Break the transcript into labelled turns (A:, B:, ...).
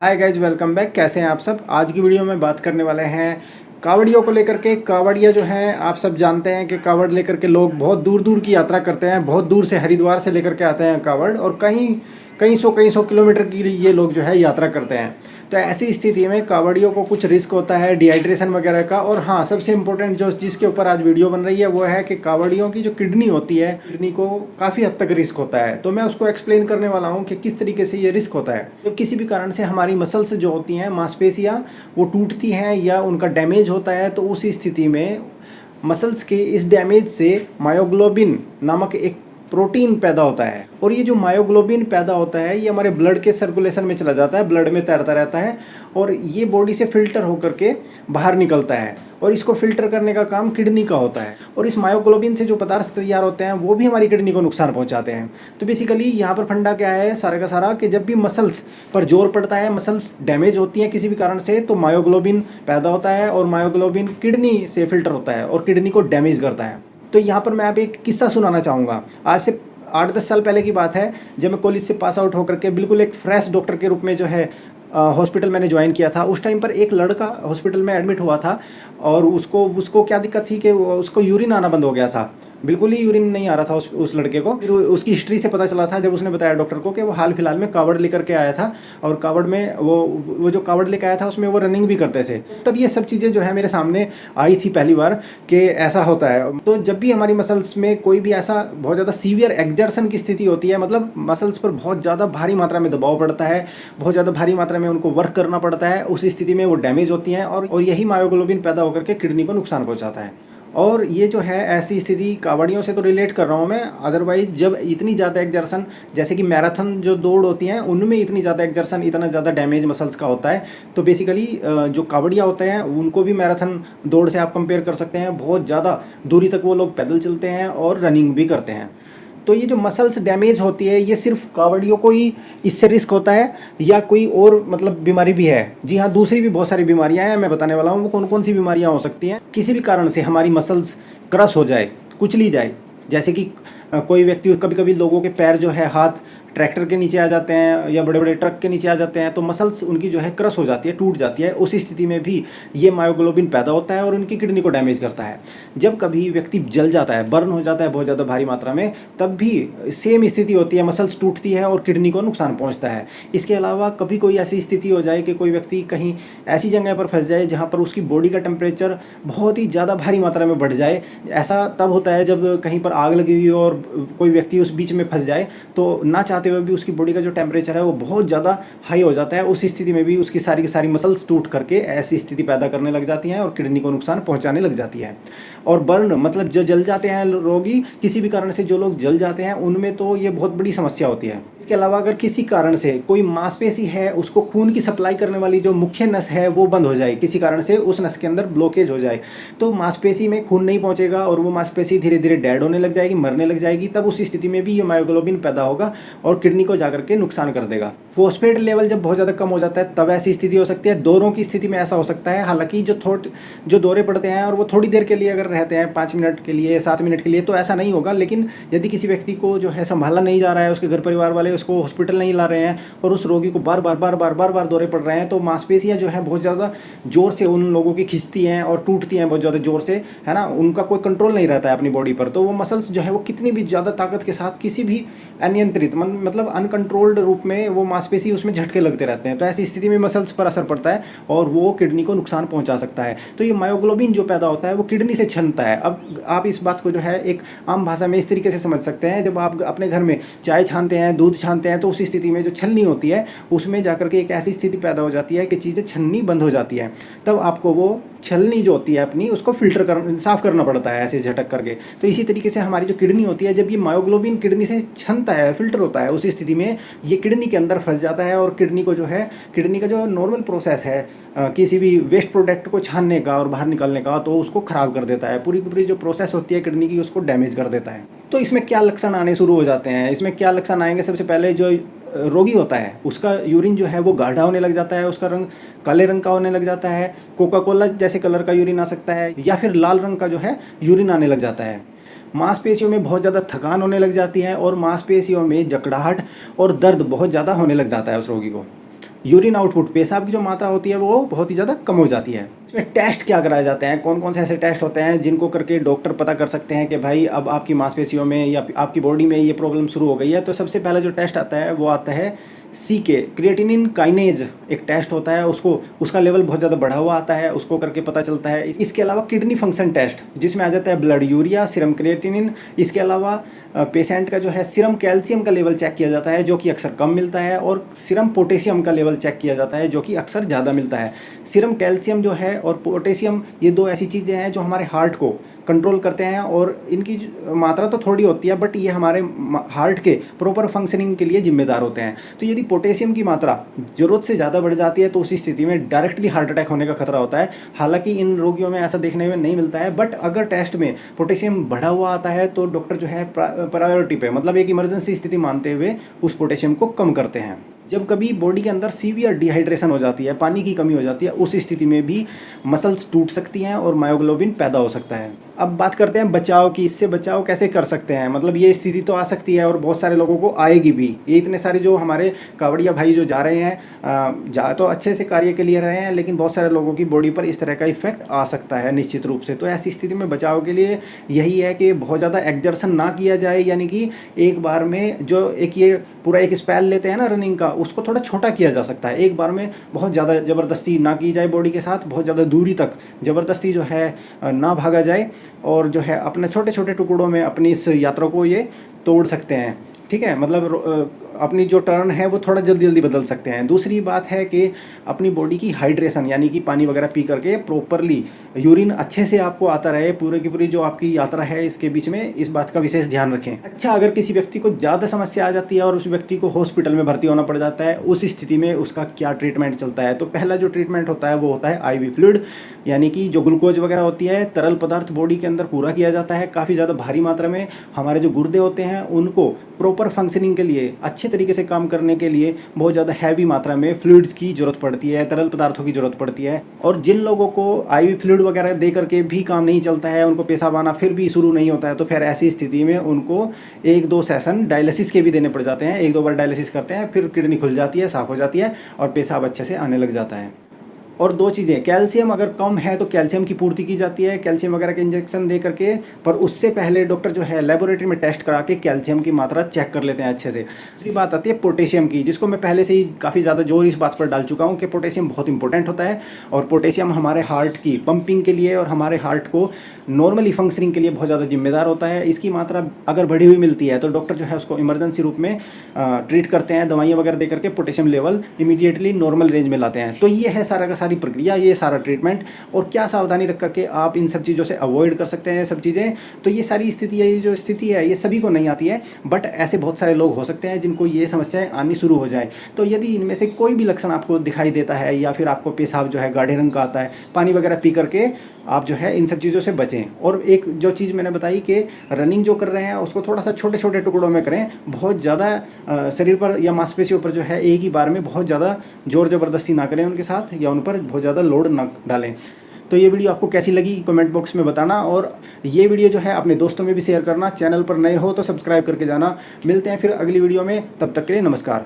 A: Hi guys, welcome back. कैसे हैं आप सब। आज की वीडियो में बात करने वाले हैं कावड़ियों को लेकर के। कावड़िया जो हैं, आप सब जानते हैं कि कावड़ लेकर के लोग बहुत दूर दूर की यात्रा करते हैं। बहुत दूर से हरिद्वार से लेकर के आते हैं कावड़, और कई सौ किलोमीटर की ये लोग जो है यात्रा करते हैं। तो ऐसी स्थिति में कावड़ियों को कुछ रिस्क होता है डिहाइड्रेशन वगैरह का। और हाँ, सबसे इम्पोर्टेंट जो जिसके ऊपर आज वीडियो बन रही है वो है कि कावड़ियों की जो किडनी होती है, किडनी को काफ़ी हद तक रिस्क होता है। तो मैं उसको एक्सप्लेन करने वाला हूँ कि किस तरीके से ये रिस्क होता है। जब किसी भी कारण से हमारी मसल्स जो होती हैं, मांसपेशियाँ, वो टूटती हैं या उनका डैमेज होता है, तो उस स्थिति में मसल्स के इस डैमेज से मायोग्लोबिन नामक एक प्रोटीन पैदा होता है। और ये जो मायोग्लोबिन पैदा होता है, ये हमारे ब्लड के सर्कुलेशन में चला जाता है, ब्लड में तैरता रहता है, और ये बॉडी से फिल्टर होकर के बाहर निकलता है। और इसको फिल्टर करने का काम किडनी का होता है। और इस मायोग्लोबिन से जो पदार्थ तैयार होते हैं वो भी हमारी किडनी को नुकसान पहुंचाते हैं। तो बेसिकली यहाँ पर फंडा क्या है सारा का सारा, कि जब भी मसल्स पर जोर पड़ता है, मसल्स डैमेज होती हैं किसी भी कारण से, तो मायोग्लोबिन पैदा होता है, और मायोग्लोबिन किडनी से फिल्टर होता है और किडनी को डैमेज करता है। तो यहाँ पर मैं आप एक किस्सा सुनाना चाहूँगा। आज से 8-10 साल पहले की बात है, जब मैं कॉलेज से पास आउट होकर के बिल्कुल एक फ्रेश डॉक्टर के रूप में जो है हॉस्पिटल मैंने ज्वाइन किया था। उस टाइम पर एक लड़का हॉस्पिटल में एडमिट हुआ था, और उसको क्या दिक्कत थी कि उसको यूरिन आना बंद हो गया था। बिल्कुल ही यूरिन नहीं आ रहा था उस लड़के को। फिर उसकी हिस्ट्री से पता चला था, जब उसने बताया डॉक्टर को, कि वो हाल फिलहाल में कावड़ लेकर के आया था, और कावड़ में वो जो कावड़ लेकर आया था उसमें वो रनिंग भी करते थे। तब ये सब चीज़ें जो है मेरे सामने आई थी पहली बार कि ऐसा होता है। तो जब भी हमारी मसल्स में कोई भी ऐसा बहुत ज़्यादा सीवियर एक्जर्शन की स्थिति होती है, मतलब मसल्स पर बहुत ज़्यादा भारी मात्रा में दबाव पड़ता है, बहुत ज़्यादा भारी मात्रा में उनको वर्क करना पड़ता है, उस स्थिति में वो डैमेज होती हैं, और यही मायोग्लोबिन पैदा होकर के किडनी को नुकसान पहुँचाता है। और ये जो है ऐसी स्थिति कावड़ियों से तो रिलेट कर रहा हूँ मैं। अदरवाइज जब इतनी ज़्यादा एक्जर्शन, जैसे कि मैराथन जो दौड़ होती हैं, उनमें इतनी ज़्यादा एक्जर्शन, इतना ज़्यादा डैमेज मसल्स का होता है, तो बेसिकली जो कावड़िया होते हैं उनको भी मैराथन दौड़ से आप कंपेयर कर सकते हैं। बहुत ज़्यादा दूरी तक वो लोग पैदल चलते हैं और रनिंग भी करते हैं। तो ये जो मसल्स डैमेज होती है, ये सिर्फ कावड़ियों को ही इससे रिस्क होता है, या कोई और मतलब बीमारी भी है? जी हाँ, दूसरी भी बहुत सारी बीमारियां हैं, मैं बताने वाला हूँ वो कौन कौन सी बीमारियां हो सकती हैं। किसी भी कारण से हमारी मसल्स क्रश हो जाए, कुचली जाए, जैसे कि कोई व्यक्ति, कभी कभी लोगों के पैर जो है, हाथ ट्रैक्टर के नीचे आ जाते हैं या बड़े बड़े ट्रक के नीचे आ जाते हैं, तो मसल्स उनकी जो है क्रश हो जाती है, टूट जाती है। उस स्थिति में भी ये मायोग्लोबिन पैदा होता है और उनकी किडनी को डैमेज करता है। जब कभी व्यक्ति जल जाता है, बर्न हो जाता है बहुत ज़्यादा भारी मात्रा में, तब भी सेम स्थिति होती है, मसल्स टूटती है और किडनी को नुकसान पहुँचता है। इसके अलावा कभी कोई ऐसी स्थिति हो जाए कि कोई व्यक्ति कहीं ऐसी जगह पर फंस जाए जहाँ पर उसकी बॉडी का टेम्परेचर बहुत ही ज़्यादा भारी मात्रा में बढ़ जाए। ऐसा तब होता है जब कहीं पर आग लगी हुई हो और कोई व्यक्ति उस बीच में फंस जाए, तो ना चाहते हुए भी उसकी बॉडी का जो टेम्परेचर है वो बहुत ज़्यादा हाई हो जाता है। उस स्थिति में भी उसकी सारी की सारी मसल्स टूट करके ऐसी स्थिति पैदा करने लग जाती हैं और किडनी को नुकसान पहुंचाने लग जाती है। और बर्न मतलब जो जल जाते हैं रोगी, किसी भी कारण से जो लोग जल जाते हैं, उनमें तो ये बहुत बड़ी समस्या होती है। इसके अलावा अगर किसी कारण से कोई मांसपेशी है, उसको खून की सप्लाई करने वाली जो मुख्य नस है वो बंद हो जाए, किसी कारण से उस नस के अंदर ब्लॉकेज हो जाए, तो मांसपेशी में खून नहीं पहुंचेगा और वो मांसपेशी धीरे धीरे डेड होने लग जाएगी, मरने लग जाएगी। तब उस स्थिति में भी ये मायोग्लोबिन पैदा होगा और किडनी को जाकर के नुकसान कर देगा। फॉस्फेट लेवल जब बहुत ज़्यादा कम हो जाता है, तब ऐसी स्थिति हो सकती है। दौरों की स्थिति में ऐसा हो सकता है। हालांकि जो दौरे पड़ते हैं और वो थोड़ी देर के लिए अगर रहते हैं, 5 मिनट के लिए, 7 मिनट के लिए, तो ऐसा नहीं होगा। लेकिन यदि किसी व्यक्ति को जो है संभाला नहीं जा रहा है, उसके घर परिवार वाले उसको हॉस्पिटल नहीं ला रहे हैं, और उस रोगी को बार बार दौरे पड़ रहे हैं, तो मांसपेशियाँ जो है बहुत ज़्यादा जोर से उन लोगों की खिंचती हैं और टूटती हैं बहुत ज़्यादा जोर से, है ना। उनका कोई कंट्रोल नहीं रहता है अपनी बॉडी पर। तो वो मसल्स जो है वो कितनी भी ज़्यादा ताकत के साथ, किसी भी अनियंत्रित मतलब अनकंट्रोल्ड रूप में वो मांसपेशी उसमें झटके लगते रहते हैं, तो ऐसी स्थिति में मसल्स पर असर पड़ता है और वो किडनी को नुकसान पहुंचा सकता है। तो ये मायोग्लोबिन जो पैदा होता है वो किडनी से छनता है। अब आप इस बात को जो है एक आम भाषा में इस तरीके से समझ सकते हैं, जब आप अपने घर में चाय छानते हैं, दूध छानते हैं, तो उसी स्थिति में जो छलनी होती है उसमें जाकर के एक ऐसी स्थिति पैदा हो जाती है कि चीज़ें छलनी बंद हो जाती है। तब आपको वो छलनी जो होती है अपनी, उसको साफ करना पड़ता है ऐसे झटक करके। तो इसी तरीके से हमारी जो किडनी होती है, जब ये मायोग्लोबिन किडनी से छनता है, फिल्टर होता है, उसी स्थिति में ये किडनी के अंदर फंस जाता है और किडनी को जो है, किडनी का जो नॉर्मल प्रोसेस है किसी भी वेस्ट प्रोडक्ट को छानने का और बाहर निकालने का, तो उसको ख़राब कर देता है। पूरी की पूरी जो प्रोसेस होती है किडनी की, उसको डैमेज कर देता है। तो इसमें क्या लक्षण आने शुरू हो जाते हैं? इसमें क्या लक्षण आएंगे? सबसे पहले जो रोगी होता है उसका यूरिन जो है वो गाढ़ा होने लग जाता है, उसका रंग काले रंग का होने लग जाता है, कोका कोला जैसे कलर का यूरिन आ सकता है, या फिर लाल रंग का जो है यूरिन आने लग जाता है। मांसपेशियों में बहुत ज़्यादा थकान होने लग जाती है और मांसपेशियों में जकड़ाहट और दर्द बहुत ज़्यादा होने लग जाता है उस रोगी को। यूरिन आउटपुट, पेशाब की जो मात्रा होती है वो बहुत ही ज़्यादा कम हो जाती है। इसमें टेस्ट क्या कराए जाते हैं, कौन कौन से ऐसे टेस्ट होते हैं जिनको करके डॉक्टर पता कर सकते हैं कि भाई अब आपकी मांसपेशियों में या आपकी बॉडी में ये प्रॉब्लम शुरू हो गई है। तो सबसे पहला जो टेस्ट आता है वो आता है CK, क्रिएटिनिन काइनेज एक टेस्ट होता है, उसका लेवल बहुत ज़्यादा बढ़ा हुआ आता है, उसको करके पता चलता है। इसके अलावा किडनी फंक्शन टेस्ट जिसमें आ जाता है ब्लड यूरिया, सीरम क्रिएटिनिन। इसके अलावा पेशेंट का जो है सीरम कैल्शियम का लेवल चेक किया जाता है जो कि अक्सर कम मिलता है, और सीरम पोटेशियम का लेवल चेक किया जाता है जो कि अक्सर ज़्यादा मिलता है। सीरम कैल्शियम जो है और पोटेशियम, ये दो ऐसी चीज़ें हैं जो हमारे हार्ट को कंट्रोल करते हैं, और इनकी मात्रा तो थोड़ी होती है बट ये हमारे हार्ट के प्रॉपर फंक्शनिंग के लिए जिम्मेदार होते हैं। तो यदि पोटेशियम की मात्रा ज़रूरत से ज़्यादा बढ़ जाती है तो उस स्थिति में डायरेक्टली हार्ट अटैक होने का खतरा होता है। हालांकि इन रोगियों में ऐसा देखने में नहीं मिलता है, बट अगर टेस्ट में पोटेशियम बढ़ा हुआ आता है तो डॉक्टर जो है प्रायोरिटी पे, मतलब एक इमरजेंसी स्थिति मानते हुए उस पोटेशियम को कम करते हैं। जब कभी बॉडी के अंदर सीवियर डिहाइड्रेशन हो जाती है, पानी की कमी हो जाती है, उस स्थिति में भी मसल्स टूट सकती हैं और मायोग्लोबिन पैदा हो सकता है। अब बात करते हैं बचाव की, इससे बचाव कैसे कर सकते हैं। मतलब ये स्थिति तो आ सकती है और बहुत सारे लोगों को आएगी भी। ये इतने सारे जो हमारे कावड़िया भाई जो जा रहे हैं, जा तो अच्छे से कार्य के लिए रहे हैं, लेकिन बहुत सारे लोगों की बॉडी पर इस तरह का इफेक्ट आ सकता है निश्चित रूप से। तो ऐसी स्थिति में बचाव के लिए यही है कि बहुत ज़्यादा एक्जर्सन ना किया जाए, यानी कि एक बार में जो ये पूरा एक स्पेल लेते हैं ना रनिंग का, उसको थोड़ा छोटा किया जा सकता है। एक बार में बहुत ज़्यादा ज़बरदस्ती ना की जाए बॉडी के साथ, बहुत ज़्यादा दूरी तक ज़बरदस्ती जो है ना भागा जाए, और जो है अपने छोटे छोटे टुकड़ों में अपनी इस यात्रा को ये तोड़ सकते हैं। ठीक है, मतलब अपनी जो टर्न है वो थोड़ा जल्दी जल्दी बदल सकते हैं। दूसरी बात है कि अपनी बॉडी की हाइड्रेशन, यानी कि पानी वगैरह पी करके प्रॉपरली यूरिन अच्छे से आपको आता रहे पूरे की पूरी जो आपकी यात्रा है इसके बीच में, इस बात का विशेष ध्यान रखें। अच्छा, अगर किसी व्यक्ति को ज़्यादा समस्या आ जाती है और उस व्यक्ति को हॉस्पिटल में भर्ती होना पड़ जाता है, उस स्थिति में उसका क्या ट्रीटमेंट चलता है। तो पहला जो ट्रीटमेंट होता है वो होता है IV फ्लूइड, यानी कि जो ग्लूकोज वगैरह होती है, तरल पदार्थ बॉडी के अंदर पूरा किया जाता है काफ़ी ज़्यादा भारी मात्रा में। हमारे जो गुर्दे होते हैं उनको प्रॉपर फंक्शनिंग के लिए, अच्छे तरीके से काम करने के लिए बहुत ज़्यादा हैवी मात्रा में फ्लूइड्स की ज़रूरत पड़ती है, तरल पदार्थों की ज़रूरत पड़ती है। और जिन लोगों को IV फ्लूइड वगैरह दे करके भी काम नहीं चलता है, उनको पेशाब आना फिर भी शुरू नहीं होता है, तो फिर ऐसी स्थिति में उनको 1-2 सेशन डायलिसिस के भी देने पड़ जाते हैं। 1-2 बार डायलिसिस करते हैं, फिर किडनी खुल जाती है, साफ़ हो जाती है और पेशाब अच्छे से आने लग जाता है। और 2 चीज़ें, कैल्शियम अगर कम है तो कैल्शियम की पूर्ति की जाती है कैल्शियम वगैरह के इंजेक्शन दे करके, पर उससे पहले डॉक्टर जो है लेबोरेटरी में टेस्ट करा के कैल्शियम की मात्रा चेक कर लेते हैं अच्छे से। दूसरी बात आती है पोटेशियम की, जिसको मैं पहले से ही काफ़ी ज़्यादा जोर इस बात पर डाल चुका हूँ कि पोटेशियम बहुत इंपॉर्टेंट होता है, और पोटेशियम हमारे हार्ट की पंपिंग के लिए और हमारे हार्ट को नॉर्मली फंक्शनिंग के लिए बहुत ज़्यादा जिम्मेदार होता है। इसकी मात्रा अगर बढ़ी हुई मिलती है तो डॉक्टर जो है उसको इमरजेंसी रूप में ट्रीट करते हैं, दवाइयाँ वगैरह दे करके potassium level immediately normal range में लाते हैं। तो ये है सारा का सारी प्रक्रिया, ये सारा ट्रीटमेंट, और क्या सावधानी रख करके आप इन सब चीज़ों से अवॉइड कर सकते हैं सब चीज़ें। तो ये सारी स्थिति है, ये जो स्थिति है ये सभी को नहीं आती है, बट ऐसे बहुत सारे लोग हो सकते हैं जिनको ये समस्याएं आनी शुरू हो जाए। तो यदि इनमें से कोई भी लक्षण आपको दिखाई देता है, या फिर आपको पेशाब जो है गाढ़े रंग का आता है, पानी वगैरह पी करके आप जो है इन सब चीज़ों से बचें। और एक जो चीज़ मैंने बताई कि रनिंग जो कर रहे हैं उसको थोड़ा सा छोटे छोटे टुकड़ों में करें, बहुत ज़्यादा शरीर पर या मांसपेशियों पर जो है एक ही बार में बहुत ज़्यादा जोर ज़बरदस्ती ना करें उनके साथ, या उन पर बहुत ज़्यादा लोड ना डालें। तो ये वीडियो आपको कैसी लगी कमेंट बॉक्स में बताना, और ये वीडियो जो है अपने दोस्तों में भी शेयर करना। चैनल पर नए हो तो सब्सक्राइब करके जाना। मिलते हैं फिर अगली वीडियो में, तब तक के लिए नमस्कार।